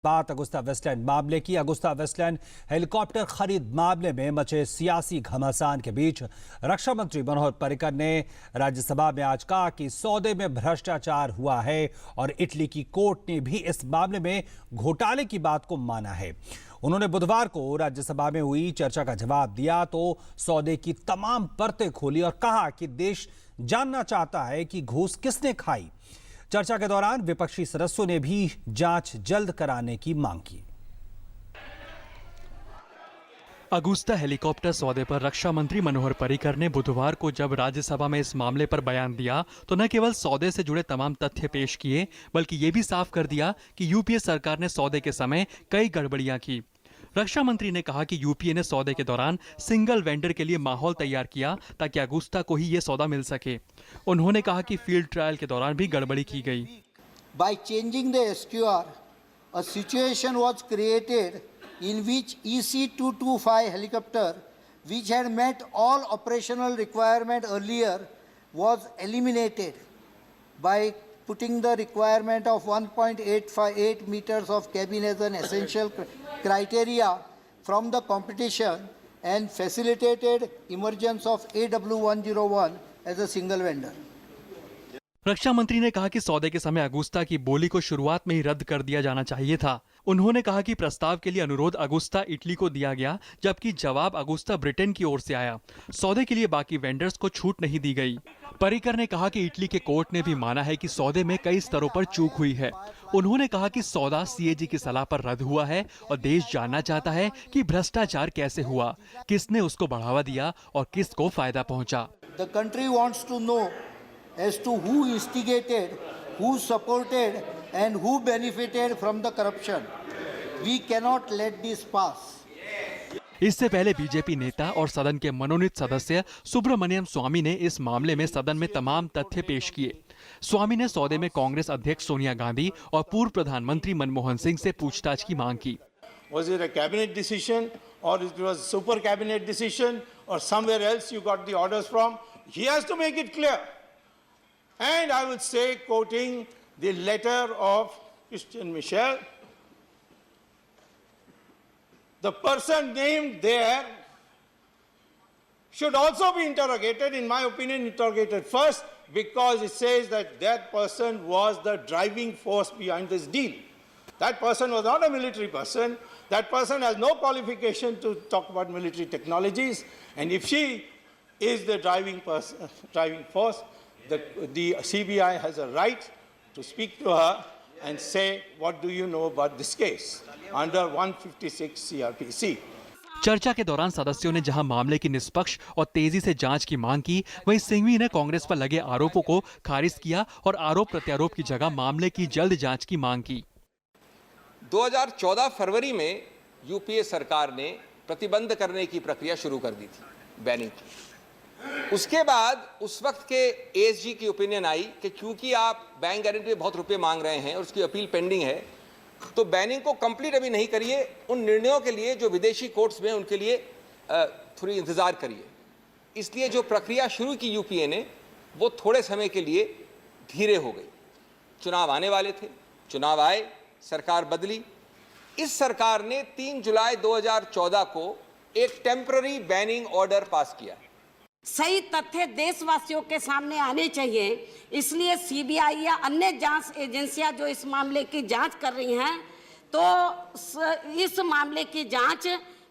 बात Agusta Westland मामले की। अगुस्ता वेस्टलैंड हेलीकॉप्टर खरीद मामले में मचे सियासी घमासान के बीच रक्षा मंत्री मनोहर पर्रिकर ने राज्यसभा में आज कहा कि सौदे में भ्रष्टाचार हुआ है और इटली की कोर्ट ने भी इस मामले में घोटाले की बात को माना है। उन्होंने बुधवार को राज्यसभा में हुई चर्चा का जवाब दिया तो सौदे की तमाम परतें खोली और कहा कि देश जानना चाहता है कि घूस किसने खाई। चर्चा के दौरान विपक्षी सदस्यों ने भी जांच जल्द कराने की मांग की। अगुस्ता हेलीकॉप्टर सौदे पर रक्षा मंत्री मनोहर पर्रिकर ने बुधवार को जब राज्यसभा में इस मामले पर बयान दिया तो न केवल सौदे से जुड़े तमाम तथ्य पेश किए बल्कि ये भी साफ कर दिया कि यूपीए सरकार ने सौदे के समय कई गड़बड़ियां की। रक्षा मंत्री ने कहा कि यूपीए ने सौदे के दौरान सिंगल वेंडर के लिए माहौल तैयार किया ताकि अगुस्ता को ही ये सौदा मिल सके। उन्होंने कहा कि फील्ड ट्रायल के दौरान भी गड़बड़ी की गई। By changing the SQR, a situation was created in which EC-225 helicopter, which had met all operational requirement earlier, was eliminated by putting the requirement of 1.858 meters of cabin as an essential criteria from the competition and facilitated emergence of AW101 as a single vendor. रक्षा मंत्री ने कहा कि सौदे के समय Agusta की बोली को शुरुआत में ही रद्द कर दिया जाना चाहिए था। उन्होंने कहा कि प्रस्ताव के लिए अनुरोध अगुस्ता इटली को दिया गया जबकि जवाब अगुस्ता ब्रिटेन की ओर से आया। सौदे के लिए बाकी वेंडर्स को छूट नहीं दी गई। पर्रिकर ने कहा कि इटली के कोर्ट ने भी माना है कि सौदे में कई स्तरों पर चूक हुई है। उन्होंने कहा कि सौदा सीएजी की सलाह पर रद्द हुआ है और देश जानना चाहता है कि भ्रष्टाचार कैसे हुआ, किसने उसको बढ़ावा दिया और किसको फायदा पहुंचा। The country wants to know as to who instigated, who supported and who benefited from the corruption. We cannot let this pass. इससे पहले बीजेपी नेता और सदन के मनोनीत सदस्य सुब्रमण्यम स्वामी ने इस मामले में सदन में तमाम तथ्य पेश किए। स्वामी ने सौदे में कांग्रेस अध्यक्ष सोनिया गांधी और पूर्व प्रधानमंत्री मनमोहन सिंह से पूछताछ की मांग की। Was it a cabinet decision or it was a super cabinet decision or somewhere else you got the orders from? He has to make it clear. And I would say, quoting the letter of Christian Michel, the person named there should also be interrogated, in my opinion, interrogated first, because it says that that person was the driving force behind this deal. That person was not a military person. That person has no qualification to talk about military technologies. And if she is the driving force, the CBI has a right to speak to her and say, what do you know about this case under 156 CRPC. चर्चा के दौरान सदस्यों ने जहां मामले की निष्पक्ष और तेजी से जांच की मांग की, वहीं सिंघवी ने कांग्रेस पर लगे आरोपों को खारिज किया और आरोप प्रत्यारोप की जगह मामले की जल्द जांच की मांग की। 2014 फरवरी में यूपीए सरकार ने प्रतिबंध करने की प्रक्रिया शुरू कर दी थी, बैनिंग की। उसके बाद उस वक्त के एएसजी की ओपिनियन आई कि क्योंकि आप बैंक गारंटी पे बहुत रुपए मांग रहे हैं और उसकी अपील पेंडिंग है, तो बैनिंग को कंप्लीट अभी नहीं करिए, उन निर्णयों के लिए जो विदेशी कोर्ट्स में उनके लिए थोड़ी इंतजार करिए। इसलिए जो प्रक्रिया शुरू की यूपीए ने वो थोड़े समय के लिए धीरे हो गई। चुनाव आने वाले थे, चुनाव आए, सरकार बदली। इस सरकार ने 3 जुलाई 2014 को एक टेम्पररी बैनिंग ऑर्डर पास किया। सही तथ्य देशवासियों के सामने आने चाहिए, इसलिए सीबीआई या अन्य जांच एजेंसियां जो इस मामले की जांच कर रही हैं, तो इस मामले की जांच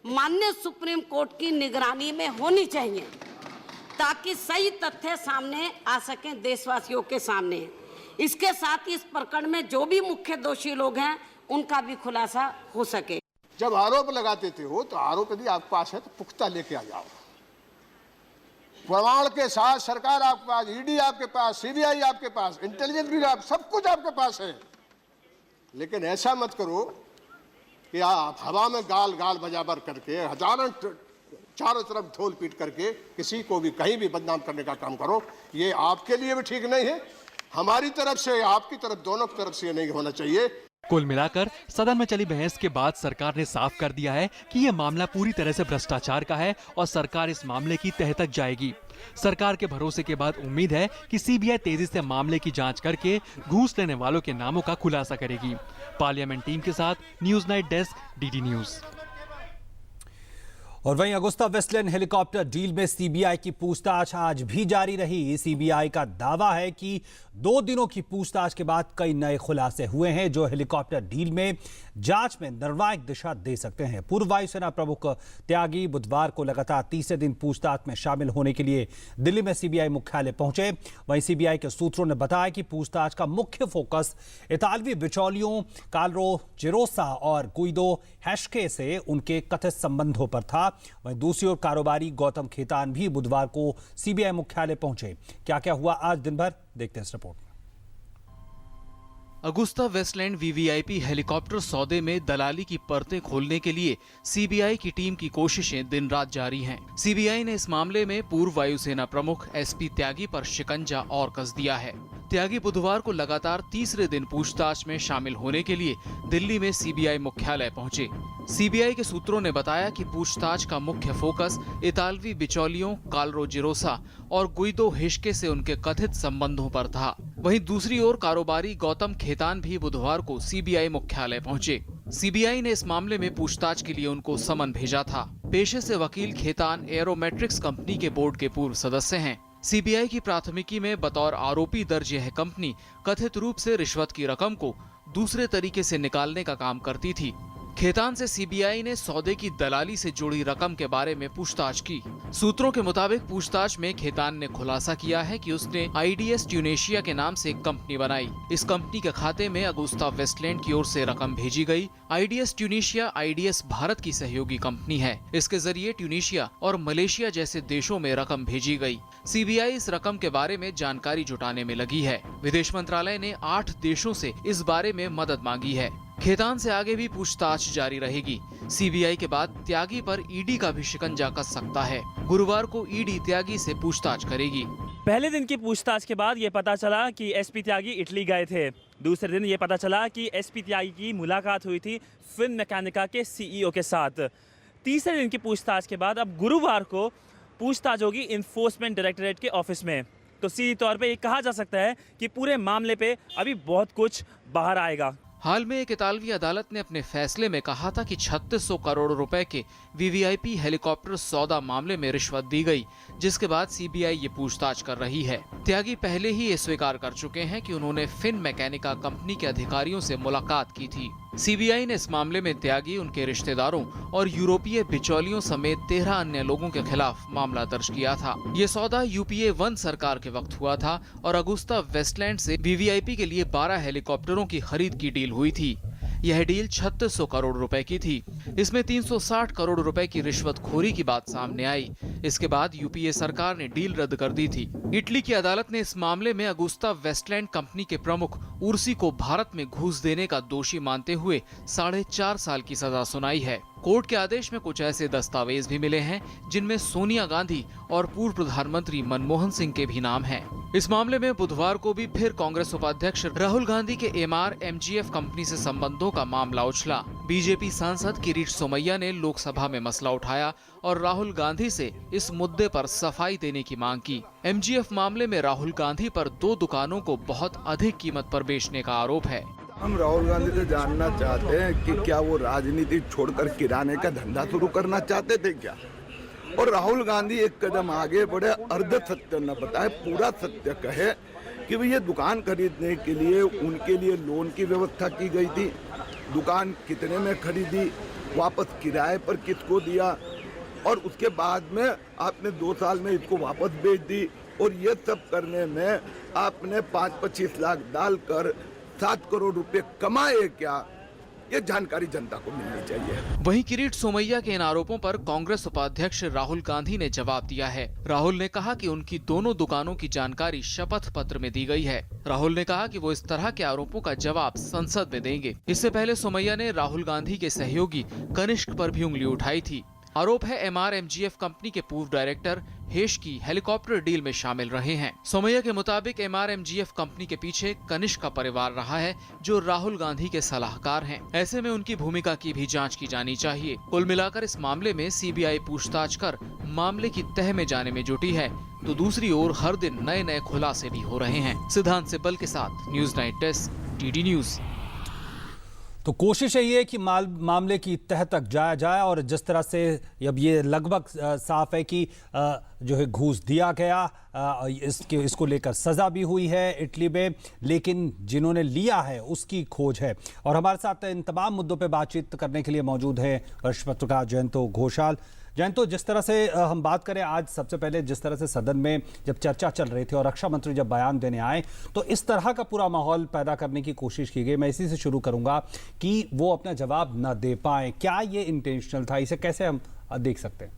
माननीय सुप्रीम कोर्ट की निगरानी में होनी चाहिए ताकि सही तथ्य सामने आ सकें देशवासियों के सामने। इसके साथ ही इस प्रकरण में जो भी मुख्य दोषी लोग हैं उनका भी खुलासा हो सके। जब आरोप लगाते थे हो तो आरोप यदि आपके पास है तो पुख्ता लेके आ जाओ, प्रमाण के साथ। सरकार आपके पास, ईडी आपके पास, सीबीआई आपके पास, इंटेलिजेंस ब्यूरो आप, सब कुछ आपके पास है। लेकिन ऐसा मत करो कि आप हवा में गाल गाल बजाबर करके, हजारों चारों तरफ धोल पीट करके किसी को भी कहीं भी बदनाम करने का काम करो। ये आपके लिए भी ठीक नहीं है, हमारी तरफ से, आपकी तरफ, दोनों की तरफ से ये नहीं होना चाहिए। कुल मिलाकर सदन में चली बहस के बाद सरकार ने साफ कर दिया है कि यह मामला पूरी तरह से भ्रष्टाचार का है और सरकार इस मामले की तह तक जाएगी। सरकार के भरोसे के बाद उम्मीद है कि सीबीआई तेजी से मामले की जांच करके घूस लेने वालों के नामों का खुलासा करेगी। पार्लियामेंट टीम के साथ news night desk, DD news. और वहीं अगुस्ता वेस्टलैंड हेलीकॉप्टर डील में सीबीआई की पूछताछ आज भी जारी रही। सीबीआई का दावा है कि 2 दिनों की पूछताछ के बाद कई नए खुलासे हुए हैं जो हेलीकॉप्टर डील में जांच में निर्णायक दिशा दे सकते हैं। पूर्व वायुसेना प्रमुख त्यागी बुधवार को लगातार तीसरे दिन पूछताछ में शामिल होने के लिए दिल्ली में सीबीआई मुख्यालय पहुंचे। वहीं सीबीआई के सूत्रों ने बताया कि पूछताछ का मुख्य फोकस इतालवी बिचौलियों कार्लो जिरोसा और गुइदो हेस्के से उनके कथित संबंधों पर था। वहीं दूसरी ओर कारोबारी गौतम खेतान भी बुधवार को सीबीआई मुख्यालय पहुंचे। क्या क्या हुआ आज दिन भर, देखते हैं इस रिपोर्ट में। अगुस्ता वेस्टलैंड वीवीआईपी हेलीकॉप्टर सौदे में दलाली की परतें खोलने के लिए सीबीआई की टीम की कोशिशें दिन रात जारी हैं। सीबीआई ने इस मामले में पूर्व वायुसेना प्रमुख एसपी त्यागी पर शिकंजा और कस दिया है। त्यागी बुधवार को लगातार तीसरे दिन पूछताछ में शामिल होने के लिए दिल्ली में सीबीआई मुख्यालय पहुंचे। सीबीआई के सूत्रों ने बताया कि पूछताछ का मुख्य फोकस इतालवी बिचौलियों कार्लो जिरोसा और गुइदो हेस्के से उनके कथित संबंधों पर था। वहीं दूसरी ओर कारोबारी गौतम खेतान भी बुधवार को सीबीआई मुख्यालय पहुंचे। सीबीआई ने इस मामले में पूछताछ के लिए उनको समन भेजा था। पेशे से वकील खेतान एरोमेट्रिक्स कंपनी के बोर्ड के पूर्व सदस्य हैं। सीबीआई की प्राथमिकी में बतौर आरोपी दर्ज यह कंपनी कथित रूप से रिश्वत की रकम को दूसरे तरीके से निकालने का काम करती थी। खेतान से सीबीआई ने सौदे की दलाली से जुड़ी रकम के बारे में पूछताछ की। सूत्रों के मुताबिक पूछताछ में खेतान ने खुलासा किया है कि उसने आईडीएस ट्यूनेशिया के नाम से एक कंपनी बनाई। इस कंपनी के खाते में अगुस्ता वेस्टलैंड की ओर से रकम भेजी गई। आईडीएस ट्यूनेशिया आईडीएस भारत की सहयोगी कंपनी है। इसके जरिए ट्यूनेशिया और मलेशिया जैसे देशों में रकम भेजी गई। सीबीआई इस रकम के बारे में जानकारी जुटाने में लगी है। विदेश मंत्रालय ने 8 देशों से इस बारे में मदद मांगी है। खेतान से आगे भी पूछताछ जारी रहेगी। सीबीआई के बाद त्यागी पर ईडी का भी शिकंजा कस सकता है। गुरुवार को ईडी त्यागी से पूछताछ करेगी। पहले दिन की पूछताछ के बाद ये पता चला कि एसपी त्यागी इटली गए थे। दूसरे दिन ये पता चला कि एसपी त्यागी की मुलाकात हुई थी फिन मैकेनिका के सीईओ के साथ। तीसरे दिन की पूछताछ के बाद अब गुरुवार को पूछताछ होगी इन्फोर्समेंट डायरेक्टरेट के ऑफिस में। तो सीधे तौर पे ये कहा जा सकता है कि पूरे मामले पे अभी बहुत कुछ बाहर आएगा। हाल में एक इतालवी अदालत ने अपने फैसले में कहा था कि 3600 करोड़ रुपए के वीवीआईपी हेलीकॉप्टर सौदा मामले में रिश्वत दी गई, जिसके बाद सीबीआई ये पूछताछ कर रही है। त्यागी पहले ही ये स्वीकार कर चुके हैं कि उन्होंने फिन मैकेनिका कंपनी के अधिकारियों से मुलाकात की थी। सीबीआई ने इस मामले में त्यागी, उनके रिश्तेदारों और यूरोपीय बिचौलियों समेत 13 अन्य लोगों के खिलाफ मामला दर्ज किया था। ये सौदा यूपीए 1 सरकार के वक्त हुआ था और अगुस्ता वेस्टलैंड से वीवीआईपी के लिए 12 हेलीकॉप्टरों की खरीद की डील हुई थी। यह डील 3600 करोड़ रुपए की थी। इसमें 360 करोड़ रुपए की रिश्वतखोरी की बात सामने आई। इसके बाद यूपीए सरकार ने डील रद्द कर दी थी। इटली की अदालत ने इस मामले में अगुस्ता वेस्टलैंड कंपनी के प्रमुख उर्सी को भारत में घूस देने का दोषी मानते हुए 4.5 साल की सजा सुनाई है। कोर्ट के आदेश में कुछ ऐसे दस्तावेज भी मिले हैं जिनमें सोनिया गांधी और पूर्व प्रधानमंत्री मनमोहन सिंह के भी नाम हैं। इस मामले में बुधवार को भी फिर कांग्रेस उपाध्यक्ष राहुल गांधी के एमआर-एमजीएफ कंपनी से संबंधों का मामला उछला। बीजेपी सांसद किरीट सोमैया ने लोकसभा में मसला उठाया और राहुल गांधी से इस मुद्दे पर सफाई देने की मांग की। एमजीएफ मामले में राहुल गांधी पर 2 दुकानों को बहुत अधिक कीमत पर बेचने का आरोप है। हम राहुल गांधी से जानना चाहते हैं कि क्या वो राजनीति छोड़कर किराने का धंधा शुरू करना चाहते थे क्या, और राहुल गांधी एक कदम आगे बढ़े, अर्ध सत्य न बताए, पूरा सत्य कहे कि भाई ये दुकान खरीदने के लिए उनके लिए लोन की व्यवस्था की गई थी, दुकान कितने में खरीदी, वापस किराए पर किसको दिया, और उसके बाद में आपने 2 साल में इसको वापस बेच दी, और ये सब करने में आपने 5-25 लाख डालकर 7 करोड़ रुपए कमाए क्या, ये जानकारी जनता को मिलनी चाहिए। वहीं किरीट सोमैया के इन आरोपों पर कांग्रेस उपाध्यक्ष राहुल गांधी ने जवाब दिया है। राहुल ने कहा कि उनकी दोनों दुकानों की जानकारी शपथ पत्र में दी गई है। राहुल ने कहा कि वो इस तरह के आरोपों का जवाब संसद में देंगे। इससे पहले सोमैया ने राहुल गांधी के सहयोगी कनिष्क पर भी उंगली उठाई थी। आरोप है MRMGF कंपनी के पूर्व डायरेक्टर हेशकी हेलीकॉप्टर डील में शामिल रहे हैं। सोमैया के मुताबिक MRMGF कंपनी के पीछे कनिष्क का परिवार रहा है, जो राहुल गांधी के सलाहकार हैं। ऐसे में उनकी भूमिका की भी जांच की जानी चाहिए। कुल मिलाकर इस मामले में CBI पूछताछ कर मामले की तह में जाने में जुटी है, तो दूसरी ओर हर दिन नए नए खुलासे भी हो रहे हैं। सिद्धांत सिब्बल के साथ news night desk, TD news. तो कोशिश यही है कि मामले की तह तक जाया जाए और जिस तरह से अब ये लगभग साफ है कि जो है घूस दिया गया, इसको लेकर सजा भी हुई है इटली में, लेकिन जिन्होंने लिया है उसकी खोज है। और हमारे साथ इन तमाम मुद्दों पे बातचीत करने के लिए मौजूद है वरिष्ठ पत्रकार जयंतो घोषाल। जयंतो, जिस तरह से हम बात करें आज, सबसे पहले जिस तरह से सदन में जब चर्चा चल रही थी और रक्षा मंत्री जब बयान देने आए, तो इस तरह का पूरा माहौल पैदा करने की कोशिश की गई। मैं इसी से शुरू करूंगा कि वो अपना जवाब न दे पाए, क्या ये इंटेंशनल था? इसे कैसे हम देख सकते हैं?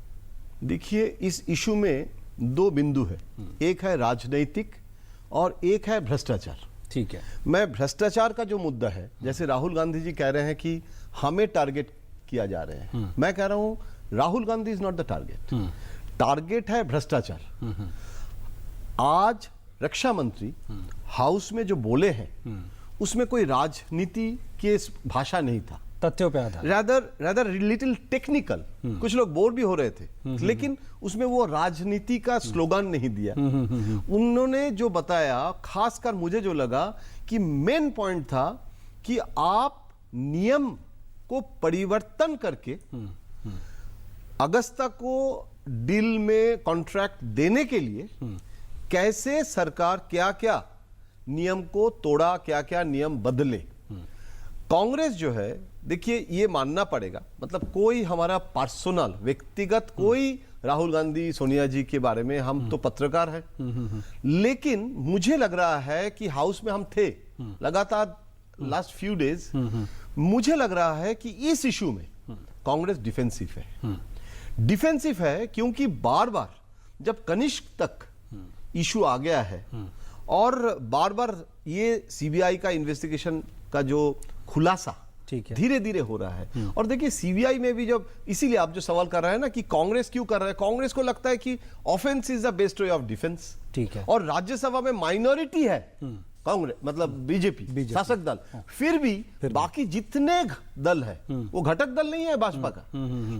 देखिए, इस इशू में दो बिंदु है, एक है राजनीतिक और एक है भ्रष्टाचार। ठीक है, मैं भ्रष्टाचार का जो मुद्दा है, जैसे राहुल गांधी जी कह रहे हैं कि हमें टारगेट किया जा रहे हैं, मैं कह रहा हूं Rahul Gandhi is not the target. Target है भ्रष्टाचार। आज रक्षा मंत्री हाउस में जो बोले हैं उसमें कोई राजनीति की भाषा नहीं था, तथ्यों पे आधार, रादर लिटिल टेक्निकल। कुछ लोग बोर भी हो रहे थे, लेकिन उसमें वो राजनीति का स्लोगन नहीं दिया। उन्होंने जो बताया, खासकर मुझे जो लगा कि मेन पॉइंट था कि आप नियम को परिवर्तन करके अगस्ता को डील में कॉन्ट्रैक्ट देने के लिए कैसे सरकार क्या क्या नियम को तोड़ा, क्या क्या नियम बदले। कांग्रेस जो है, देखिए ये मानना पड़ेगा, मतलब कोई हमारा पर्सनल व्यक्तिगत कोई राहुल गांधी सोनिया जी के बारे में, हम तो पत्रकार हैं, लेकिन मुझे लग रहा है कि हाउस में हम थे लगातार लास्ट फ्यू डेज, मुझे लग रहा है कि इस इशू में कांग्रेस डिफेंसिव है। डिफेंसिव है क्योंकि बार बार जब कनिष्क तक इशू आ गया है और बार बार ये सीबीआई का इन्वेस्टिगेशन का जो खुलासा धीरे धीरे हो रहा है, और देखिए सीबीआई में भी जब, इसीलिए आप जो सवाल कर रहे हैं ना कि कांग्रेस क्यों कर रहा है, कांग्रेस को लगता है कि offence is the best way of defence. ठीक है, और राज्यसभा में माइनॉरिटी है कांग्रेस, मतलब बीजेपी शासक दल, फिर भी बाकी जितने दल है वो घटक दल नहीं है भाजपा का।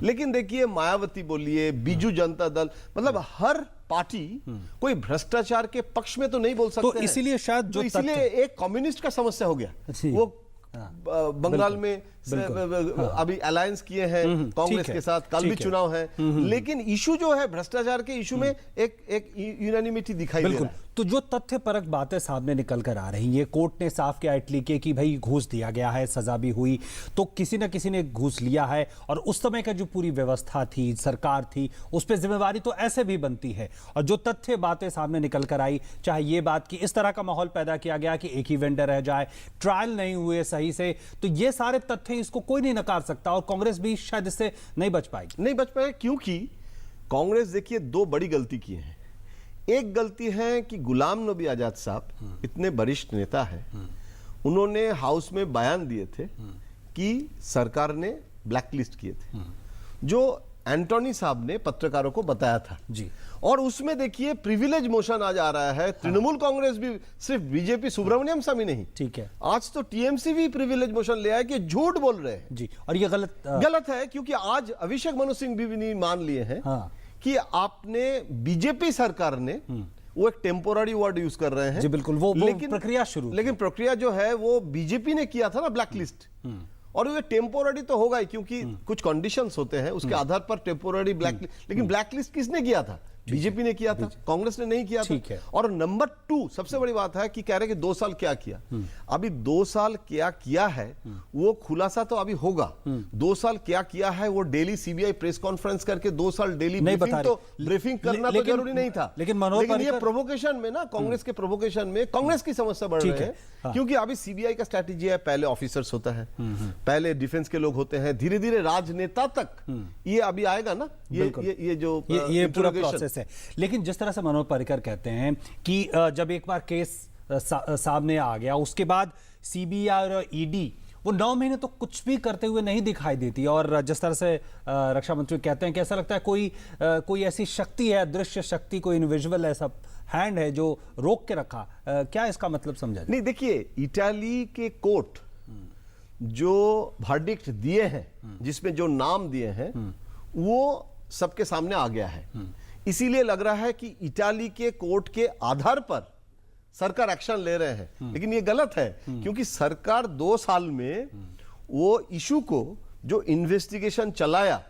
लेकिन देखिए मायावती बोलिए, बीजू जनता दल, मतलब हर पार्टी कोई भ्रष्टाचार के पक्ष में तो नहीं बोल सकते। तो इसीलिए शायद जो इसीलिए एक कम्युनिस्ट का समस्या हो गया, वो बंगाल में अभी अलायंस किए हैं कांग्रेस के साथ, कल भी चुनाव है, लेकिन इशू जो है भ्रष्टाचार के इशू में एक यूनानिमिटी दिखाई दे रहा है। तो जो तथ्यपरक बातें सामने निकल कर आ रही है, कोर्ट ने साफ किया इटली के कि भाई घूस दिया गया है, सजा भी हुई, तो किसी न किसी ने घूस लिया है, और उस समय का जो पूरी व्यवस्था थी, सरकार थी, उस पर जिम्मेवारी तो ऐसे भी बनती है। और जो तथ्य बातें सामने निकल कर आई, चाहे ये बात कि इस तरह का माहौल पैदा किया गया कि एक ही वेंडर रह जाए, ट्रायल नहीं हुए सही से, तो ये सारे तथ्य इसको कोई नहीं नकार सकता, और कांग्रेस भी शायद इससे नहीं बच पाएगी। क्योंकि कांग्रेस देखिए दो बड़ी गलती की है। एक गलती है कि गुलाम नबी आजाद साहब इतने वरिष्ठ नेता हैं, उन्होंने हाउस में बयान दिए थे कि सरकार ने ब्लैकलिस्ट किए थे, जो एंटोनी साहब ने पत्रकारों को बताया था जी। और उसमें देखिए प्रिविलेज मोशन आज आ रहा है। तृणमूल कांग्रेस भी, सिर्फ बीजेपी सुब्रमण्यम स्वामी नहीं, ठीक है, आज तो टीएमसी भी प्रिविलेज मोशन ले आया कि झूठ बोल रहे हैं जी। और ये गलत है, क्योंकि आज अभिषेक मनु सिंह भी मान लिए हैं कि आपने, बीजेपी सरकार ने, वो एक टेम्पोररी वर्ड यूज कर रहे हैं जी, बिल्कुल, वो प्रक्रिया शुरू, लेकिन प्रक्रिया जो है वो बीजेपी ने किया था ना, ब्लैकलिस्ट, और ये टेम्पोररी तो होगा ही, क्योंकि कुछ कंडीशंस होते हैं, उसके आधार पर टेम्पोररी ब्लैकलिस्ट। लेकिन ब्लैकलिस्ट किसने किया था? बीजेपी ने किया था, कांग्रेस ने नहीं किया था। और नंबर 2 सबसे बड़ी बात है कि कह रहे कि 2 साल क्या किया। अभी 2 साल क्या किया है वो खुलासा तो अभी होगा। 2 साल क्या किया है वो डेली सीबीआई प्रेस कॉन्फ्रेंस करके 2 साल डेली ब्रीफिंग करना तो जरूरी नहीं था। लेकिन ये प्रोवोकेशन में ना, कांग्रेस के प्रोवोकेशन में कांग्रेस की समस्या बढ़ रही है, क्योंकि अभी सीबीआई का स्ट्रैटेजी है, पहले ऑफिसर्स होता है, पहले डिफेंस के लोग होते हैं, धीरे धीरे राजनेता तक ये अभी आएगा ना, ये जो ये पूरा प्रोसेस है। लेकिन जिस तरह से मनोज पर्रिकर कहते हैं कि जब एक बार केस सामने आ गया, उसके बाद सीबीआई और ईडी वो 9 महीने तो कुछ भी करते हुए नहीं दिखाई देती। और जिस तरह से रक्षा मंत्री कहते हैं कि ऐसा लगता है कोई ऐसी शक्ति है, दृश्य शक्ति, कोई इनविजिबल ऐसा हैंड है जो रोक के रखा। क्या इसका मतलब समझा जाए? नहीं, देखिए, इटाली के कोर्ट जो वर्डिक्ट दिए हैं, जिसमें जो नाम दिए हैं, वो सबके सामने आ गया है। इसीलिए लग रहा है कि इटाली के कोर्ट के आधार पर सरकार एक्शन ले रहे हैं, लेकिन ये गलत है, क्योंकि सरकार 2 साल में वो इशू को जो इन्वेस्टिगेशन चलाया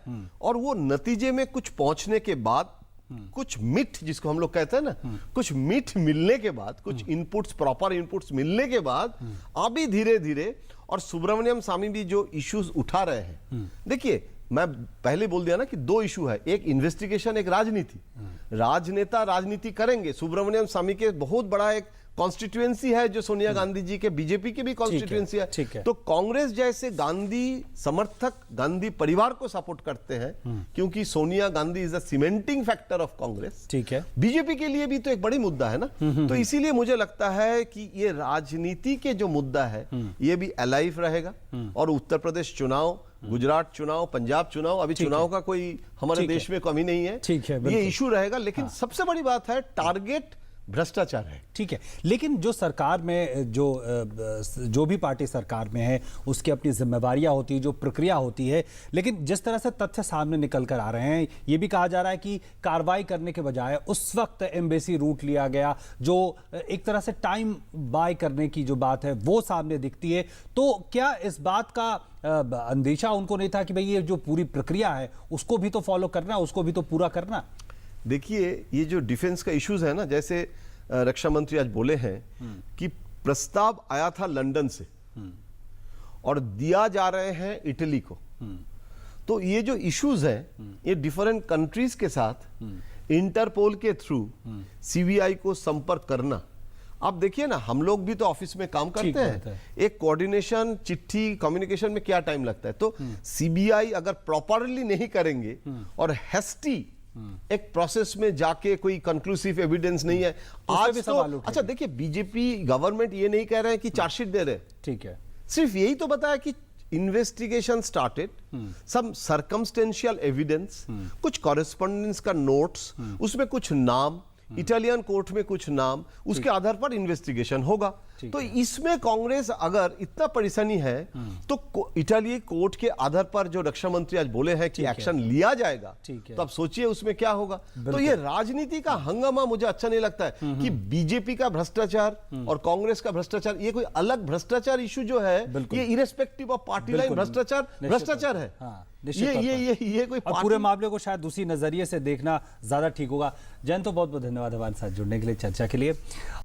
और वो नतीजे में कुछ पहुंचने के बाद, कुछ मीठ जिसको हम लोग कहते हैं ना, कुछ मीठ मिलने के बाद, कुछ इनपुट्स, प्रॉपर इनपुट्स मिलने के बाद अभी धीरे धीरे, और सुब्रमण्यम स्वामी भी जो इश्यूज उठा रहे हैं, देखिए मैं पहले बोल दिया ना कि 2 इशू है, एक इन्वेस्टिगेशन, एक राजनीति। राजनेता राजनीति करेंगे। सुब्रमण्यम स्वामी के बहुत बड़ा एक कॉन्स्टिट्यूएंसी है जो सोनिया गांधी जी के, बीजेपी के भी कॉन्स्टिट्यूएंसी है। तो कांग्रेस जैसे गांधी समर्थक गांधी परिवार को सपोर्ट करते हैं, क्योंकि Sonia Gandhi is a cementing factor of Congress. ठीक है, बीजेपी के लिए भी तो एक बड़ी मुद्दा है ना। तो इसीलिए मुझे लगता है कि ये राजनीति के जो मुद्दा है ये भी अलाइव रहेगा, और उत्तर प्रदेश चुनाव, गुजरात चुनाव, पंजाब चुनाव, अभी चुनाव का कोई हमारे देश में कमी नहीं है। ठीक है, ये इशू रहेगा, लेकिन सबसे बड़ी बात है टारगेट भ्रष्टाचार है। ठीक है, लेकिन जो सरकार में जो भी पार्टी सरकार में है उसकी अपनी जिम्मेवारियां होती है, जो प्रक्रिया होती है, लेकिन जिस तरह से तथ्य सामने निकल कर आ रहे हैं, ये भी कहा जा रहा है कि कार्रवाई करने के बजाय उस वक्त एम्बेसी रूट लिया गया, जो एक तरह से टाइम बाय करने की जो बात है वो सामने दिखती है। तो क्या इस बात का अंदेशा उनको नहीं था कि भाई ये जो पूरी प्रक्रिया है उसको भी तो फॉलो करना, उसको भी तो पूरा करना? देखिए, ये जो डिफेंस का इश्यूज है ना, जैसे रक्षा मंत्री आज बोले हैं कि प्रस्ताव आया था लंदन से और दिया जा रहे हैं इटली को। तो ये जो इश्यूज हैं, ये डिफरेंट कंट्रीज के साथ इंटरपोल के थ्रू सीबीआई को संपर्क करना। आप देखिए ना, हम लोग भी तो ऑफिस में काम करते हैं, एक कोऑर्डिनेशन, चिट्ठी, कम्युनिकेशन में क्या टाइम लगता है। तो सीबीआई अगर प्रॉपरली नहीं करेंगे और हेस्टी एक प्रोसेस में जाके कोई कंक्लूसिव एविडेंस नहीं है आज तो। अच्छा देखिए, बीजेपी गवर्नमेंट ये नहीं कह रहे हैं कि चार्जशीट दे रहे, ठीक है, सिर्फ यही तो बताया कि इन्वेस्टिगेशन स्टार्टेड, सम सर्कमस्टेंशियल एविडेंस, कुछ कॉरेस्पॉन्डेंस का नोट्स, उसमें कुछ नाम, इटालियन कोर्ट में कुछ नाम, उसके आधार पर इन्वेस्टिगेशन होगा। तो इसमें कांग्रेस अगर इतना परेशानी है तो इटाली कोर्ट के आधार पर जो रक्षा मंत्री आज बोले हैं कि एक्शन लिया जाएगा, तो अब सोचिए उसमें क्या होगा। तो ये राजनीति का हंगामा मुझे अच्छा नहीं लगता है कि बीजेपी का भ्रष्टाचार और कांग्रेस का भ्रष्टाचार, ये कोई अलग भ्रष्टाचार इशू जो है, ये इरेस्पेक्टिव ऑफ पार्टी लाइन भ्रष्टाचार है। ये कोई पूरे मामले को शायद उसी नजरिए से देखना ज्यादा ठीक होगा। जयंत, तो बहुत बहुत धन्यवाद हमारे साथ जुड़ने के लिए, चर्चा के लिए।